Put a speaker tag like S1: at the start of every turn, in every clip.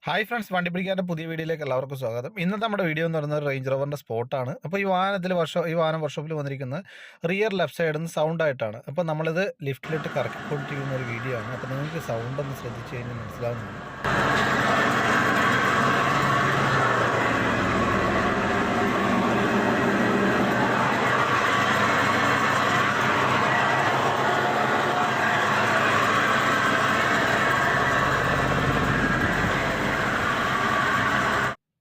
S1: Hi friends, വണ്ടിപ്പിടിക്കാൻ്റെ പുതിയ വീഡിയോയിലേക്ക് എല്ലാവർക്കും സ്വാഗതം. ഇന്നത്തെ നമ്മുടെ വീഡിയോ എന്ന് പറയുന്നത് റേഞ്ച് റോവറിൻ്റെ സ്പോട്ടാണ്. അപ്പോൾ ഈ വാഹനം വർക്ക്ഷോപ്പിൽ വന്നിരിക്കുന്നത് റിയർ ലെഫ്റ്റ് സൈഡിൽ നിന്ന് സൗണ്ട് ആയിട്ടാണ്. അപ്പോൾ നമ്മളിത് ലിഫ്റ്റിലിട്ട് കറക്കിക്കൊണ്ടിരിക്കുന്ന ഒരു വീഡിയോ ആണ്. അപ്പോൾ നിങ്ങൾക്ക് സൗണ്ട് ഒന്ന് ശ്രദ്ധിച്ച് കഴിഞ്ഞാൽ മനസ്സിലാവുന്നുണ്ട്.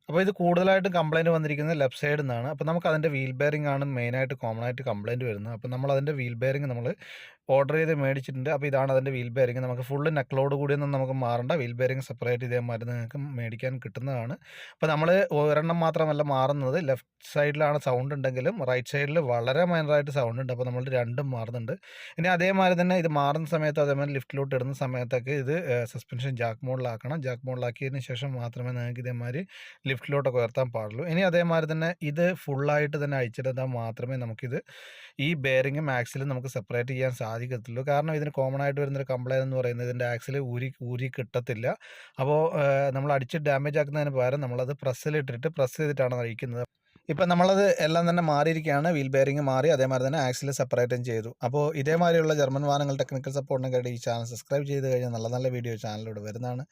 S1: അപ്പോൾ ഇത് കൂടുതലായിട്ടും കംപ്ലയിൻറ്റ് വന്നിരിക്കുന്നത് ലെഫ്റ്റ് സൈഡിൽ നിന്നാണ്. അപ്പോൾ നമുക്ക് അതിൻ്റെ വീൽ ബെയറിംഗ് ആണ് മെയിനായിട്ട് കോമൺ ആയിട്ട് കംപ്ലയിൻറ്റ് വരുന്നത്. അപ്പോൾ നമ്മൾ അതിൻ്റെ വീൽ ബെയറിംഗ് നമ്മൾ ഓർഡർ ചെയ്ത് മേടിച്ചിട്ടുണ്ട്. അപ്പോൾ ഇതാണ് അതിൻ്റെ വീൽ ബെയറിംഗ്. നമുക്ക് ഫുള്ള് നെക്ലോഡ് കൂടിയൊന്നും നമുക്ക് മാറേണ്ട. വീൽ ബെയറിംഗ് സെപ്പറേറ്റ് ഇതേമാതിരി നിങ്ങൾക്ക് മേടിക്കാൻ കിട്ടുന്നതാണ്. അപ്പോൾ നമ്മൾ ഒരെണ്ണം മാത്രമല്ല മാറുന്നത്. ലെഫ്റ്റ് സൈഡിലാണ് സൗണ്ട് ഉണ്ടെങ്കിലും റൈറ്റ് സൈഡിൽ വളരെ മൈനറായിട്ട് സൗണ്ട് ഉണ്ട്. അപ്പോൾ നമ്മൾ രണ്ടും മാറുന്നുണ്ട്. ഇനി അതേമാതിരി തന്നെ ഇത് മാറുന്ന സമയത്ത് അതേമാതിരി ലിഫ്റ്റിലോട്ട് ഇടുന്ന സമയത്തൊക്കെ ഇത് സസ്പെൻഷൻ ജാക്ക് മോഡിലാക്കണം. ജാക്ക് മോഡിലാക്കിയതിന് ശേഷം മാത്രമേ നിങ്ങൾക്ക് ഇതേമാതിരി ലിഫ്റ്റിലോട്ടൊക്കെ ഉയർത്താൻ പാടുള്ളൂ. ഇനി അതേമാതിരി തന്നെ ഇത് ഫുള്ളായിട്ട് തന്നെ അഴിച്ചെടുത്താൽ മാത്രമേ നമുക്കിത് ഈ ബെയറിങ്ങും ആക്സിലും നമുക്ക് സെപ്പറേറ്റ് ചെയ്യാൻ സാധിക്കത്തുള്ളൂ. കാരണം ഇതിന് കോമൺ ആയിട്ട് വരുന്നൊരു കംപ്ലയിൻറ്റ് എന്ന് പറയുന്നത് ഇതിൻ്റെ ആക്സിൽ ഊരി കിട്ടത്തില്ല. അപ്പോൾ നമ്മൾ അടിച്ച് ഡാമേജ് ആക്കുന്നതിന് പകരം നമ്മളത് പ്രസ് ചെയ്തിട്ടാണ് അഴിക്കുന്നത്. ഇപ്പം നമ്മളത് എല്ലാം തന്നെ മാറിയിരിക്കുകയാണ്. വീൽ ബെയറിംഗ് മാറി, അതേമാതിരി തന്നെ ആക്സിൽ സെപ്പറേറ്റും ചെയ്തു. അപ്പോൾ ഇതേമാതിരിയുള്ള ജർമ്മൻ വാഹനങ്ങൾ ടെക്നിക്കൽ സപ്പോർട്ടിനൊക്കെ ഈ ചാനൽ സബ്സ്ക്രൈബ് ചെയ്ത് കഴിഞ്ഞാൽ നല്ല നല്ല വീഡിയോ ചാനലിലൂടെ വരുന്നതാണ്.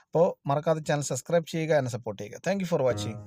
S1: അപ്പോൾ മറക്കാതെ ചാനൽ സബ്സ്ക്രൈബ് ചെയ്യുക, എന്നെ സപ്പോർട്ട് ചെയ്യുക. Thank you for watching.